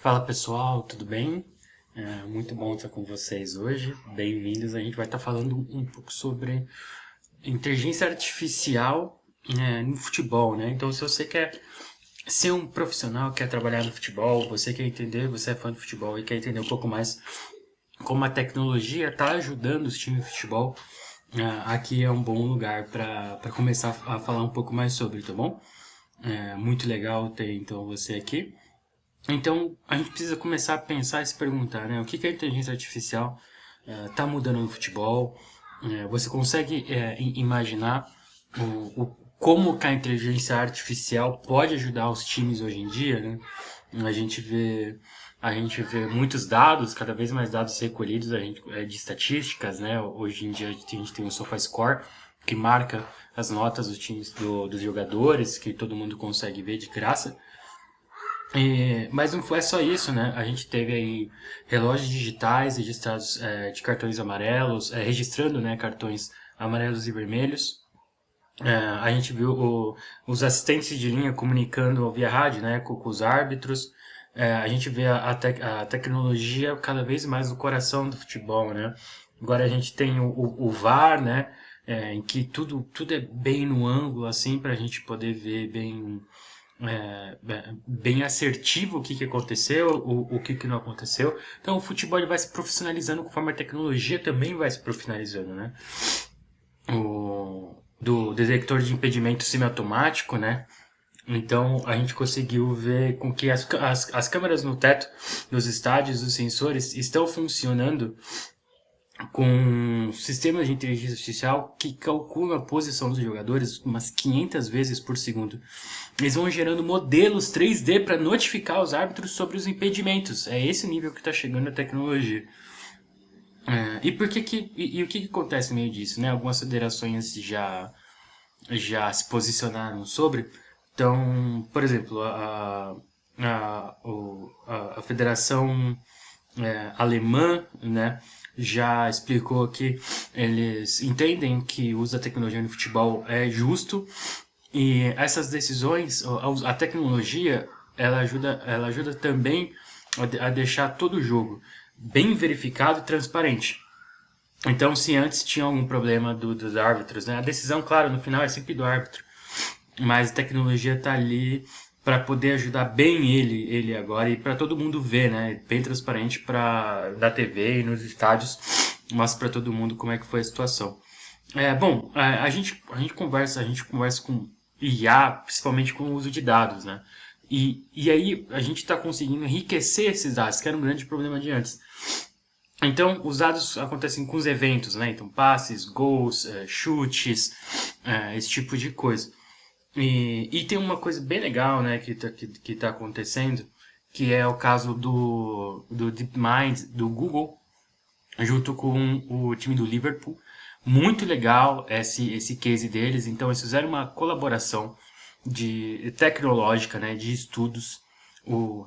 Fala pessoal, tudo bem? Muito bom estar com vocês hoje. Bem-vindos. A gente vai estar falando um pouco sobre inteligência artificial, no futebol, né? Então, se você quer ser um profissional, quer trabalhar no futebol, você quer entender, você é fã de futebol e quer entender um pouco mais como a tecnologia está ajudando os times de futebol, aqui é um bom lugar para começar a falar um pouco mais sobre, tá bom? Muito legal ter então você aqui. Então, a gente precisa começar a pensar e se perguntar, né? O que que a inteligência artificial está mudando no futebol? Você consegue imaginar como que a inteligência artificial pode ajudar os times hoje em dia, né? A gente vê, a gente vê muitos dados, cada vez mais dados recolhidos de estatísticas, né? Hoje em dia a gente tem o SofaScore, que marca as notas dos times dos jogadores, que todo mundo consegue ver de graça. Mas não foi só isso, né? A gente teve aí relógios digitais registrados de cartões amarelos, registrando, né, cartões amarelos e vermelhos. A gente viu os assistentes de linha comunicando via rádio, né, com os árbitros. A gente vê a tecnologia cada vez mais no coração do futebol, né? Agora a gente tem o VAR, né, em que tudo é bem no ângulo, assim, para a gente poder ver bem assertivo o que que aconteceu, o que que não aconteceu. Então o futebol ele vai se profissionalizando conforme a tecnologia também vai se profissionalizando, né? Do detector de impedimento semiautomático, né? Então a gente conseguiu ver com que as câmeras no teto dos estádios, os sensores, estão funcionando com sistemas de inteligência artificial que calculam a posição dos jogadores umas 500 vezes por segundo. Eles vão gerando modelos 3D para notificar os árbitros sobre os impedimentos. É esse nível que está chegando a tecnologia. E por que o que acontece no meio disso, né? Algumas federações já se posicionaram sobre. Então, por exemplo, a Federação alemã, né, já explicou que eles entendem que o uso da tecnologia no futebol é justo e essas decisões, a tecnologia, ela ajuda também a deixar todo o jogo bem verificado e transparente. Então, se antes tinha algum problema dos árbitros, né, a decisão, claro, no final é sempre do árbitro, mas a tecnologia está ali para poder ajudar bem ele agora e para todo mundo ver, né? Bem transparente para da TV e nos estádios, mostra para todo mundo como é que foi a situação. Bom, a gente conversa com IA, principalmente com o uso de dados, né? E aí a gente está conseguindo enriquecer esses dados, que era um grande problema de antes. Então, os dados acontecem com os eventos, né? Então, passes, gols, chutes, esse tipo de coisa. E tem uma coisa bem legal, né, que tá acontecendo, que é o caso do DeepMind, do Google, junto com o time do Liverpool. Muito legal esse case deles. Então, eles fizeram uma colaboração tecnológica, né, de estudos.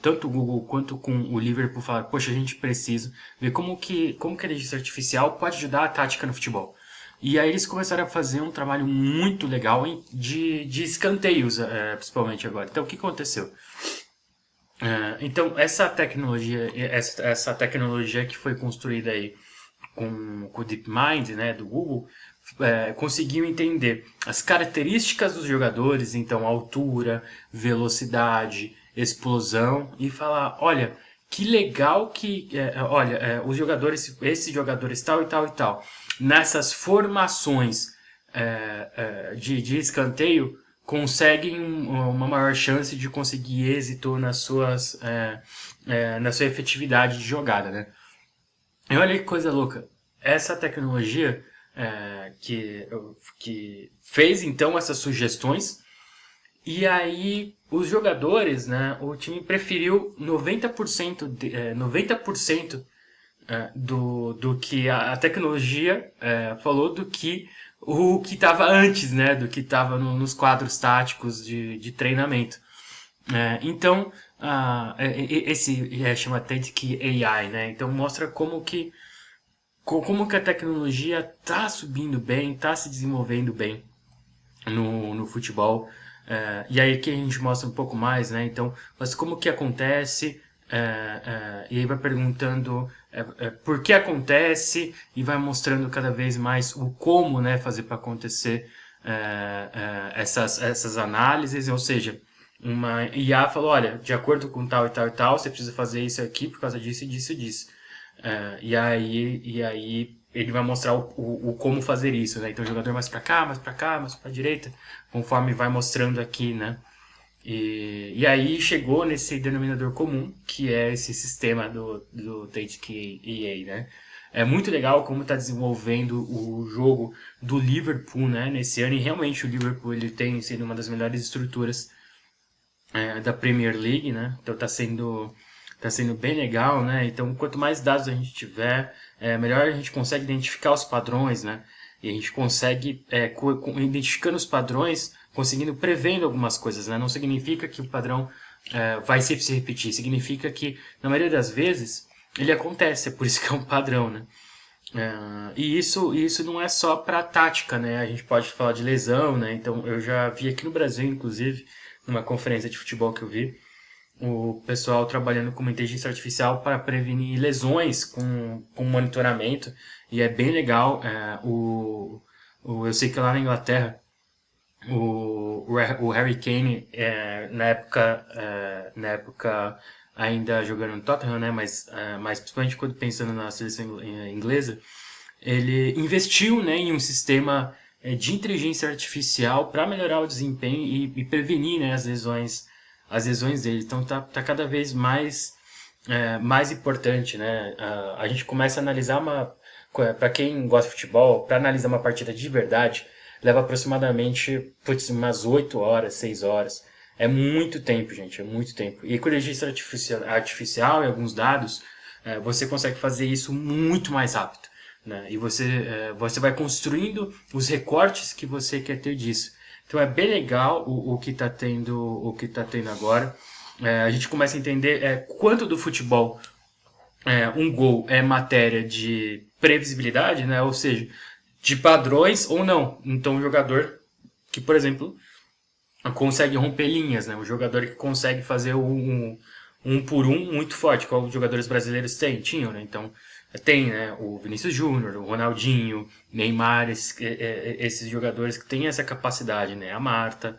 Tanto o Google quanto com o Liverpool falaram, poxa, a gente precisa ver como que a inteligência artificial pode ajudar a tática no futebol. E aí eles começaram a fazer um trabalho muito legal de escanteios, principalmente agora. Então, o que aconteceu? Então, essa tecnologia que foi construída aí com o DeepMind, né, do Google, conseguiu entender as características dos jogadores, então altura, velocidade, explosão, e falar, olha, que legal que, olha, os jogadores, esses jogadores tal e tal e tal, nessas formações de escanteio, conseguem uma maior chance de conseguir êxito na sua efetividade de jogada, né? E olha que coisa louca. Essa tecnologia que fez então essas sugestões e aí os jogadores, né, o time preferiu 90%, 90% do que a tecnologia falou do que o que estava antes, né, do que estava nos quadros táticos de treinamento. Então, esse chama Authentic AI, né? Então mostra como que a tecnologia está subindo bem, está se desenvolvendo bem no futebol. E aí que a gente mostra um pouco mais, né? Então, mas como que acontece? e aí vai perguntando por que acontece e vai mostrando cada vez mais o como, né, fazer para acontecer essas análises, ou seja, uma IA falou, olha, de acordo com tal e tal e tal, você precisa fazer isso aqui por causa disso e disso e disso. E aí ele vai mostrar o como fazer isso, né? Então o jogador mais para cá, mais para cá, mais para direita, conforme vai mostrando aqui, né? E aí chegou nesse denominador comum, que é esse sistema do Tate EA, né? É muito legal como está desenvolvendo o jogo do Liverpool, né? Nesse ano, e realmente o Liverpool ele tem sido uma das melhores estruturas da Premier League, né? Então tá sendo bem legal, né? Então quanto mais dados a gente tiver, melhor a gente consegue identificar os padrões, né? E a gente consegue, identificando os padrões, conseguindo prevendo algumas coisas, né? Não significa que o padrão vai sempre se repetir, significa que, na maioria das vezes, ele acontece, é por isso que é um padrão, né? E isso não é só para tática, né? A gente pode falar de lesão, né? Então eu já vi aqui no Brasil, inclusive, numa conferência de futebol que eu vi, o pessoal trabalhando com uma inteligência artificial para prevenir lesões com monitoramento, e é bem legal. Eu sei que lá na Inglaterra, o Harry Kane, na época ainda jogando no Tottenham, né, mas principalmente quando pensando na seleção inglesa, ele investiu, né, em um sistema de inteligência artificial para melhorar o desempenho e prevenir, né, as lesões dele. Então tá cada vez mais importante, né? A gente começa a analisar para quem gosta de futebol, para analisar uma partida de verdade, leva aproximadamente, umas 8 horas, 6 horas. É muito tempo, gente, é muito tempo. E com a inteligência artificial e alguns dados, você consegue fazer isso muito mais rápido, né? E você vai construindo os recortes que você quer ter disso. Então é bem legal o que tá tendo agora. A gente começa a entender quanto do futebol um gol é matéria de previsibilidade, né? Ou seja, de padrões ou não. Então, um jogador que, por exemplo, consegue romper linhas, né? Um jogador que consegue fazer um por um muito forte, qual os jogadores brasileiros tinham, né? Então, tem, né, o Vinícius Júnior, o Ronaldinho, Neymar, esses jogadores que têm essa capacidade, né? A Marta.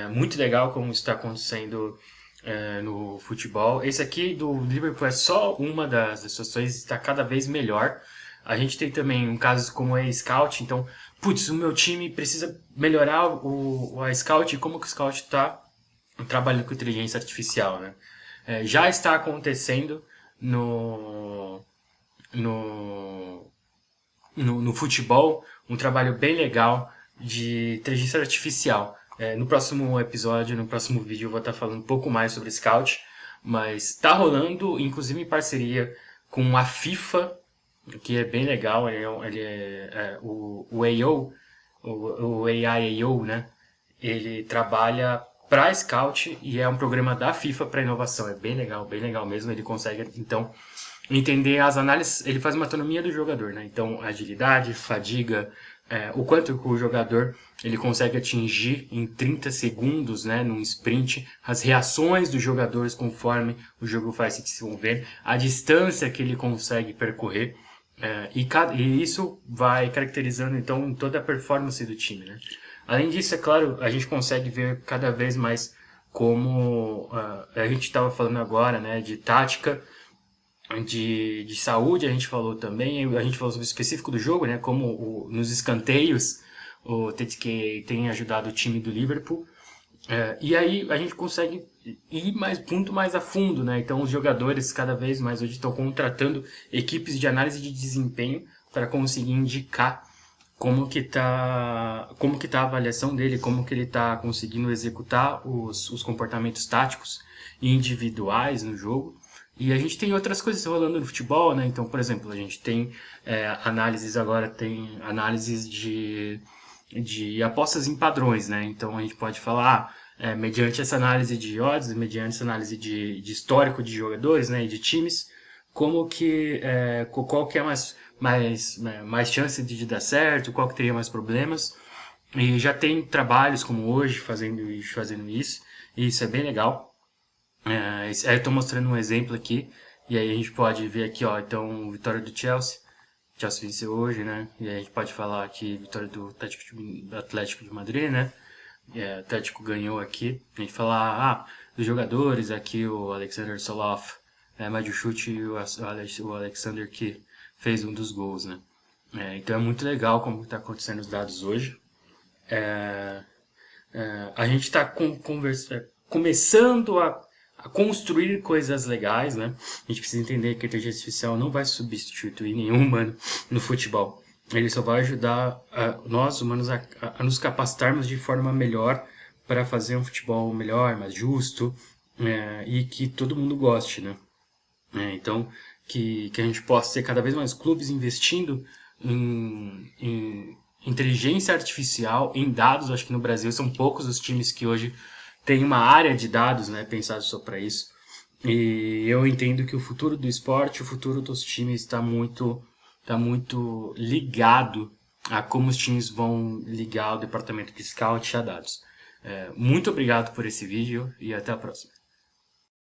Muito legal como isso está acontecendo no futebol. Esse aqui do Liverpool é só uma das situações, está cada vez melhor. A gente tem também um caso como a Scout, então, putz, o meu time precisa melhorar a Scout e como que o Scout está trabalhando com inteligência artificial, né? Já está acontecendo no, no, no futebol um trabalho bem legal de inteligência artificial. No próximo episódio, no próximo vídeo, eu vou estar falando um pouco mais sobre Scout, mas está rolando, inclusive em parceria com a FIFA, que é bem legal. O AO, o AI AO, né? Ele trabalha para Scout e é um programa da FIFA para inovação. É bem legal mesmo. Ele consegue, então, entender as análises. Ele faz uma autonomia do jogador, né? Então, agilidade, fadiga, o quanto que o jogador ele consegue atingir em 30 segundos, né, num sprint, as reações dos jogadores conforme o jogo vai se desenvolver, a distância que ele consegue percorrer. E isso vai caracterizando então toda a performance do time, né? Além disso, é claro, a gente consegue ver cada vez mais como a gente estava falando agora, né, de tática, de saúde, a gente falou também, a gente falou sobre o específico do jogo, né, como nos escanteios o TTK tem ajudado o time do Liverpool. E aí a gente consegue ir muito mais a fundo, né? Então os jogadores cada vez mais hoje estão contratando equipes de análise de desempenho para conseguir indicar como que tá a avaliação dele, como que ele está conseguindo executar os comportamentos táticos e individuais no jogo. E a gente tem outras coisas rolando no futebol, né? Então, por exemplo, a gente tem tem análises de apostas em padrões, né? Então a gente pode falar, mediante essa análise de odds, mediante essa análise de histórico de jogadores, né, e de times, qual que é mais chance de dar certo, qual que teria mais problemas. E já tem trabalhos como hoje fazendo isso, e isso é bem legal. Aí eu tô mostrando um exemplo aqui, e aí a gente pode ver aqui, ó, então, vitória do Chelsea. Chelsea venceu hoje, né? E aí a gente pode falar aqui, vitória do Atlético de Madrid, né? O Atlético ganhou aqui. A gente falar, dos jogadores, aqui o Alexander Soloff, mais de chute e o Alexander que fez um dos gols, né? Então é muito legal como está acontecendo os dados hoje. A gente está começando a construir coisas legais, né? A gente precisa entender que a inteligência artificial não vai substituir nenhum humano no futebol. Ele só vai ajudar nós, humanos, a nos capacitarmos de forma melhor para fazer um futebol melhor, mais justo, e que todo mundo goste, né? Então, que a gente possa ter cada vez mais clubes investindo em inteligência artificial, em dados. Acho que no Brasil são poucos os times que hoje têm uma área de dados, né, pensado só para isso. E eu entendo que o futuro do esporte, o futuro dos times tá muito ligado a como os times vão ligar o departamento de scout a dados. Muito obrigado por esse vídeo e até a próxima.